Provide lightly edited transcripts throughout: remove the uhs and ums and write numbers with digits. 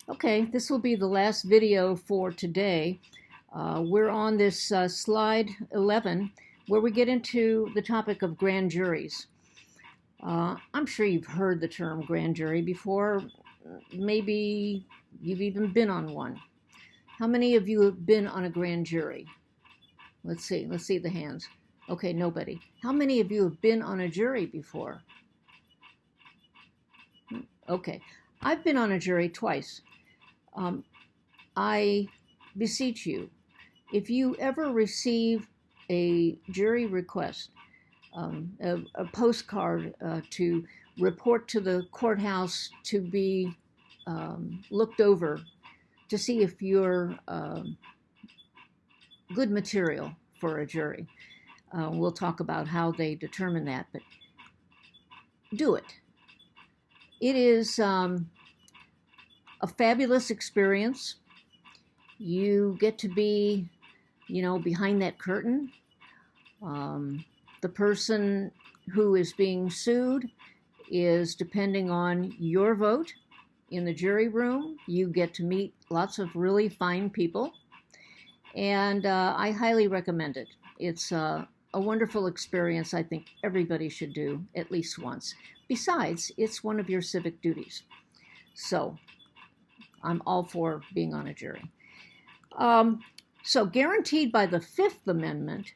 Okay, this will be the last video for today. We're on this slide 11 where we get into the topic of grand juries. I'm sure you've heard the term grand jury before. Maybe you've even been on one. How many of you have been on a grand jury? Let's see the hands. Okay, nobody. How many of you have been on a jury before? Okay, I've been on a jury twice. I beseech you, if you ever receive a jury request, a postcard to report to the courthouse to be looked over to see if you're good material for a jury. We'll talk about how they determine that, but do it. It is a fabulous experience. You get to be, behind that curtain. The person who is being sued is depending on your vote in the jury room. You get to meet lots of really fine people, and I highly recommend it. It's a wonderful experience I think everybody should do at least once. Besides, it's one of your civic duties. So I'm all for being on a jury. So guaranteed by the Fifth Amendment,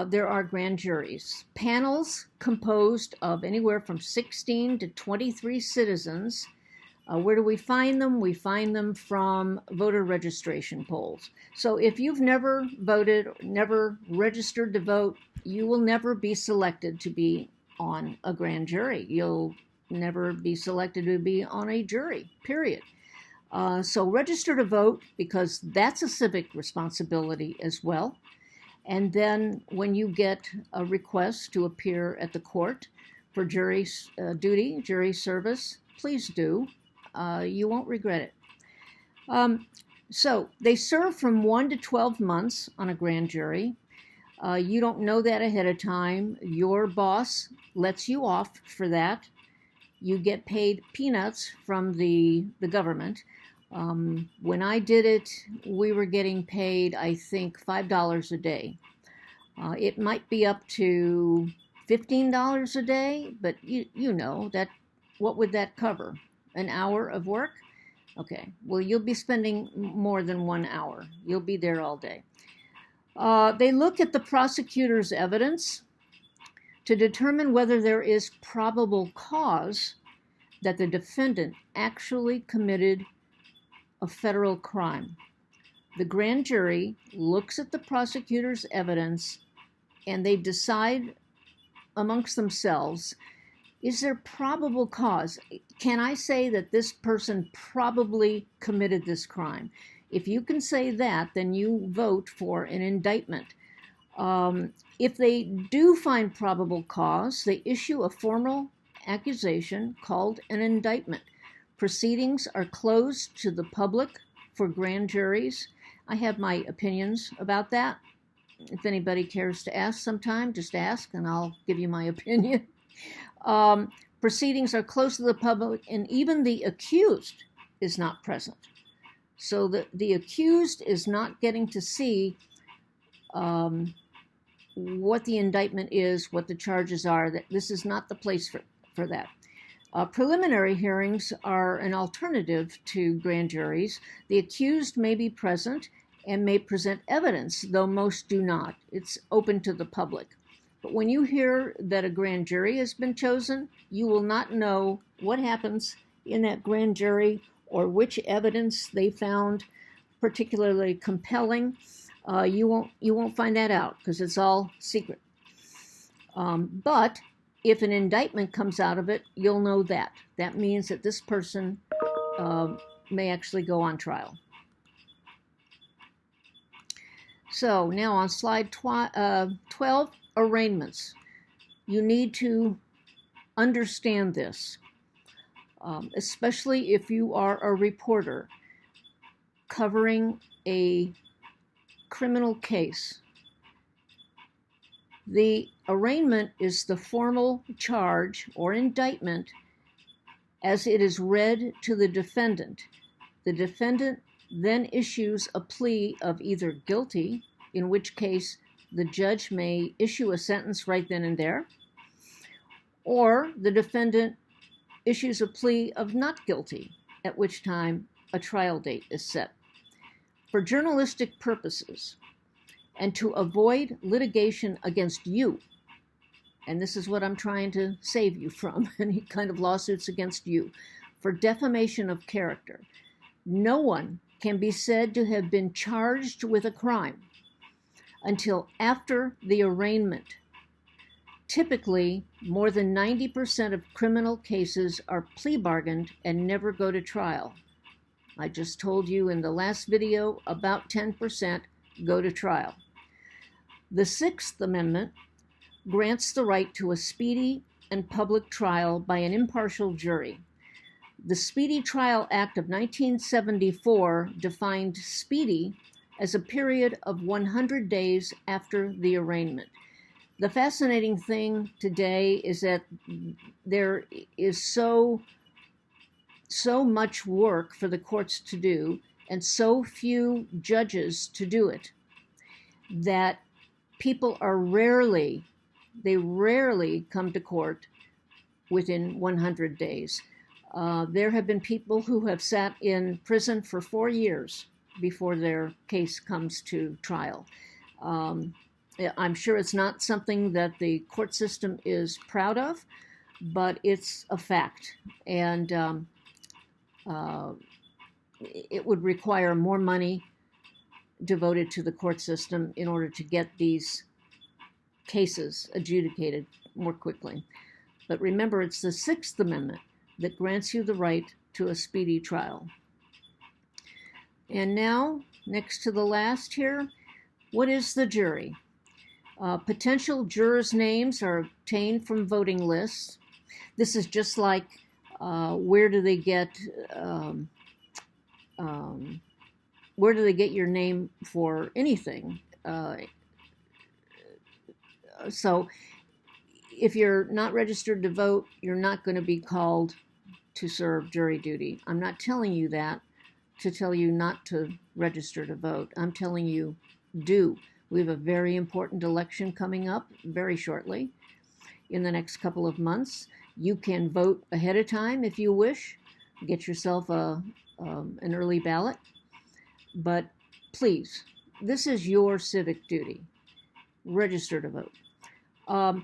there are grand juries, panels composed of anywhere from 16 to 23 citizens. Where do we find them? We find them from voter registration polls. So if you've never voted, never registered to vote, you will never be selected to be on a grand jury. You'll never be selected to be on a jury, period. So register to vote, because that's a civic responsibility as well. And then when you get a request to appear at the court for jury duty, jury service, please do. You won't regret it. So they serve from 1 to 12 months on a grand jury. You don't know that ahead of time. Your boss lets you off for that. You get paid peanuts from the government. When I did it, we were getting paid, I think, $5 a day. It might be up to $15 a day, but you know that. What would that cover? An hour of work? Okay, well, you'll be spending more than 1 hour. You'll be there all day. They look at the prosecutor's evidence to determine whether there is probable cause that the defendant actually committed a federal crime. The grand jury looks at the prosecutor's evidence and they decide amongst themselves, is there probable cause? Can I say that this person probably committed this crime? If you can say that, then you vote for an indictment. If they do find probable cause, they issue a formal accusation called an indictment. Proceedings are closed to the public for grand juries. I have my opinions about that. If anybody cares to ask sometime, just ask and I'll give you my opinion. Proceedings are closed to the public, and even the accused is not present. So the accused is not getting to see what the indictment is, what the charges are. That this is not the place for that. Preliminary hearings are an alternative to grand juries. The accused may be present and may present evidence, though most do not. It's open to the public. But when you hear that a grand jury has been chosen, you will not know what happens in that grand jury or which evidence they found particularly compelling. You won't find that out because it's all secret. But if an indictment comes out of it, you'll know that. That means that this person may actually go on trial. So now on slide 12, arraignments. You need to understand this, especially if you are a reporter covering a criminal case. The arraignment is the formal charge or indictment as it is read to the defendant. The defendant then issues a plea of either guilty, in which case the judge may issue a sentence right then and there, or the defendant issues a plea of not guilty, at which time a trial date is set. For journalistic purposes, and to avoid litigation against you, and this is what I'm trying to save you from, any kind of lawsuits against you, for defamation of character, no one can be said to have been charged with a crime until after the arraignment. Typically, more than 90% of criminal cases are plea bargained and never go to trial. I just told you in the last video, about 10% go to trial. The Sixth Amendment grants the right to a speedy and public trial by an impartial jury. The Speedy Trial Act of 1974 defined speedy as a period of 100 days after the arraignment. The fascinating thing today is that there is so much work for the courts to do and so few judges to do it that people are rarely come to court within 100 days. There have been people who have sat in prison for 4 years before their case comes to trial. I'm sure it's not something that the court system is proud of, but it's a fact. And it would require more money devoted to the court system in order to get these cases adjudicated more quickly. But remember, it's the Sixth Amendment that grants you the right to a speedy trial. And now, next to the last here, what is the jury? Potential jurors' names are obtained from voting lists. This is just like where do they get your name for anything? So if you're not registered to vote, you're not going to be called to serve jury duty. I'm not telling you that to tell you not to register to vote. I'm telling you, do. We have a very important election coming up very shortly in the next couple of months. You can vote ahead of time if you wish. Get yourself an early ballot. But please, this is your civic duty. Register to vote.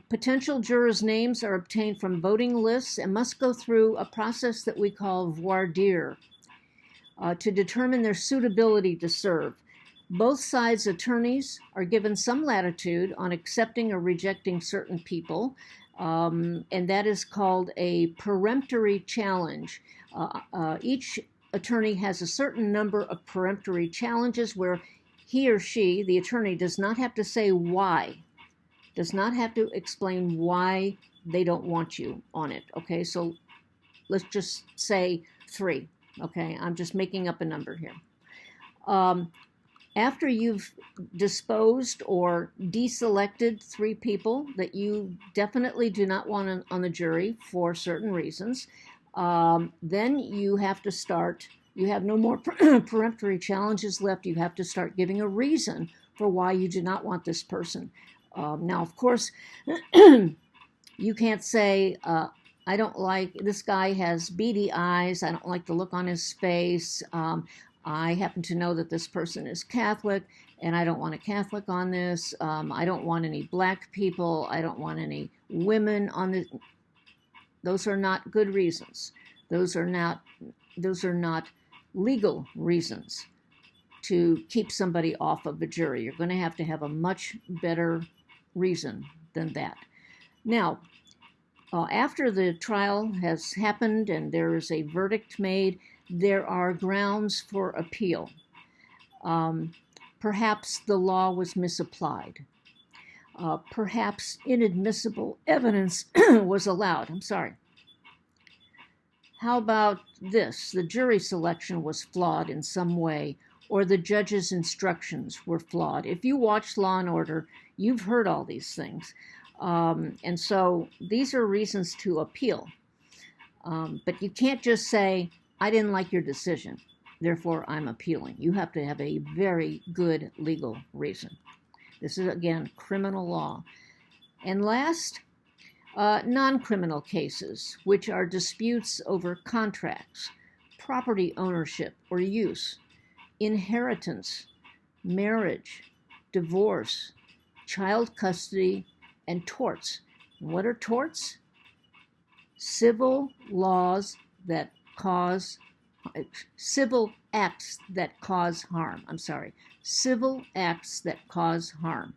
Potential jurors' names are obtained from voting lists and must go through a process that we call voir dire to determine their suitability to serve. Both sides' attorneys are given some latitude on accepting or rejecting certain people, and that is called a peremptory challenge. Each attorney has a certain number of peremptory challenges where he or she, the attorney, does not have to say why, does not have to explain why they don't want you on it. Okay, so let's just say 3. Okay, I'm just making up a number here. After you've disposed or deselected 3 people that you definitely do not want on the jury for certain reasons, then you have to start, you have no more peremptory challenges left. You have to start giving a reason for why you do not want this person. Now, of course, you can't say, I don't like, this guy has beady eyes, I don't like the look on his face, I happen to know that this person is Catholic, and I don't want a Catholic on this, I don't want any black people, I don't want any women on this. Those are not good reasons. Those are not legal reasons to keep somebody off of the jury. You're going to have a much better reason than that. Now, after the trial has happened and there is a verdict made, there are grounds for appeal. Perhaps the law was misapplied. Perhaps inadmissible evidence was allowed. How about this? The jury selection was flawed in some way, or the judge's instructions were flawed. If you watch Law & Order, you've heard all these things. And so these are reasons to appeal. But you can't just say, I didn't like your decision. Therefore, I'm appealing. You have to have a very good legal reason. This is, again, criminal law. And last, non-criminal cases, which are disputes over contracts, property ownership or use, inheritance, marriage, divorce, child custody, and torts. What are torts? Civil laws that cause, civil acts that cause harm. Civil acts that cause harm.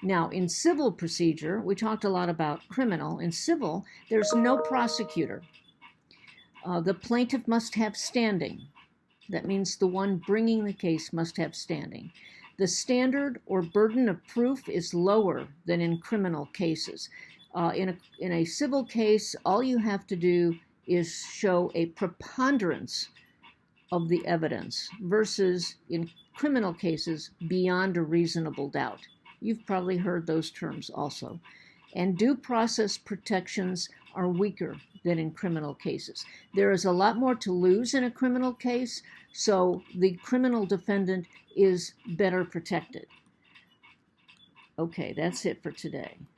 Now, in civil procedure, we talked a lot about criminal. In civil, there's no prosecutor. The plaintiff must have standing. That means the one bringing the case must have standing. The standard or burden of proof is lower than in criminal cases. In a civil case, all you have to do is show a preponderance of the evidence versus in criminal cases, beyond a reasonable doubt. You've probably heard those terms also. And due process protections are weaker than in criminal cases. There is a lot more to lose in a criminal case, so the criminal defendant is better protected. Okay, that's it for today.